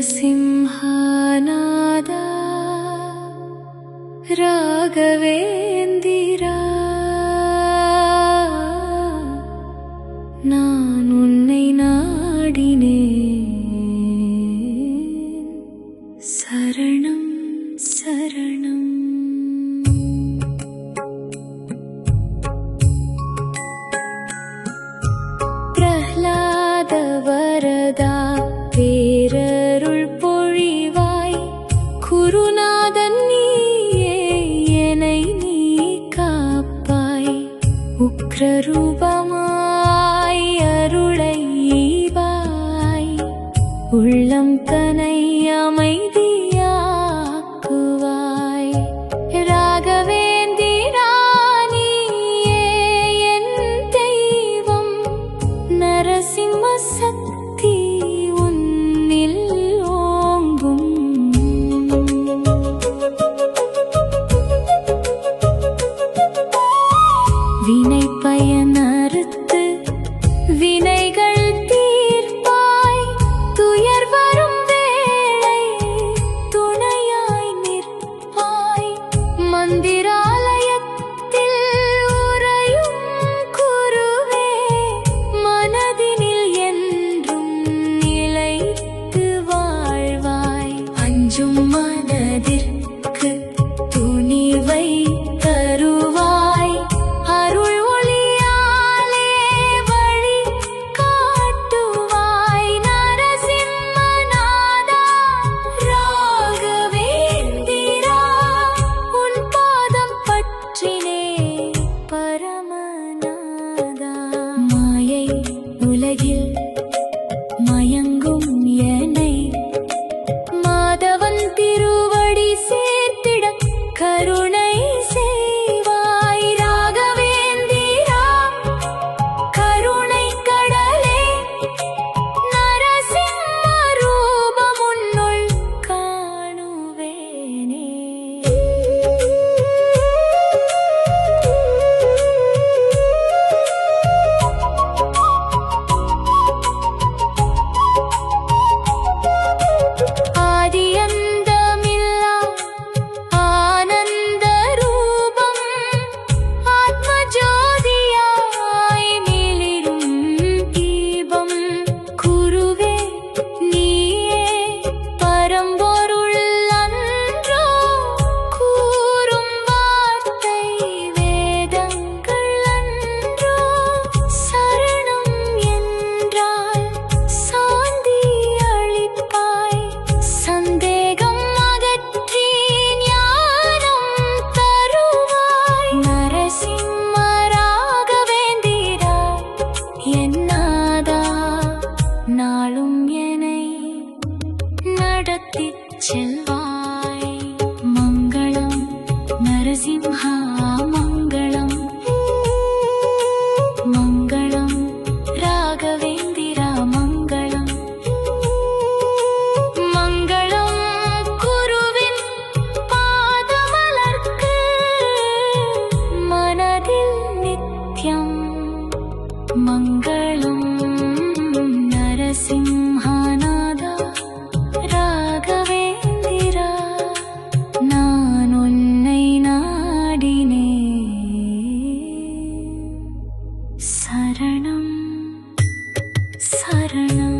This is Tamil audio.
நரசிம்ஹநாதா ராகவேந்திரா, நான் உன்னை நாடினேன். சரணம் சரணம். பிரஹ்லாத வரதா பேரருள் பொழிவாய், குருநாதன் நீயே என்னை நீ காப்பாய். உக்ரரூபமாய் அருளை ஈவாய், உள்ளம் தனை அமைதியாக்குவாய். ராகவேந்திரா நீயே என் தெய்வம், நரசிம்ம சக்தி உன்னில் ஓங்கும். வினை பயன் அறுத்து வினைகள் தீர்ப்பாய், துயர் வரும் வேளை துணையாய் நிற்பாய். மந்திராலயத்தில் உறையும் குருவே, மனதினில் என்றும் நிலைத்து வாழ்வாய். அஞ்சும் மனதிற்கு துணிவை தருவாய், அருள் ஒளியாலே வழி காட்டுவாய். நரசிம்மநாதா ராகவேந்திரா, உன் பாதம் பற்றினே பரமநாதா. மாயை உலகில் மயங்கும் என்னை, மாதவன் திருவடி சேர்த்திட கருணை செய்வாய். ராகவேந்திரா கருணை கடலே, நரசிம்ம ரூபம் உன்னுள் காணுவேனே. ஆதியந்தமில்லா ஆனந்த ரூபம், ஆத்மஜோதியாய் மிளிரும் தீபம். குருவே நீயே பரம்பொருள் அன்றோ, கூறும் வார்த்தை வேதங்கள் அன்றோ. சரணம் என்றால் சாந்தி அளிப்பாய், சந்தேகம் அகற்றி ஞானம் தருவாய். நரசிம்ம ராகவேந்திரா என் நாதா, நாளும் என்னை நடத்திச் செல்வாய். மங்களம் நரசிம்ஹா மங்களம், மங்களம் ராகவேந்திரா மங்களம். மங்களம் குருவின் பாதமலர்க்கு, மனதில் நித்யம் மங்களம். நரசிம்ஹநாதா ராகவேந்திரா, நான் உன்னை நாடினேன். சரணம் சரணம்.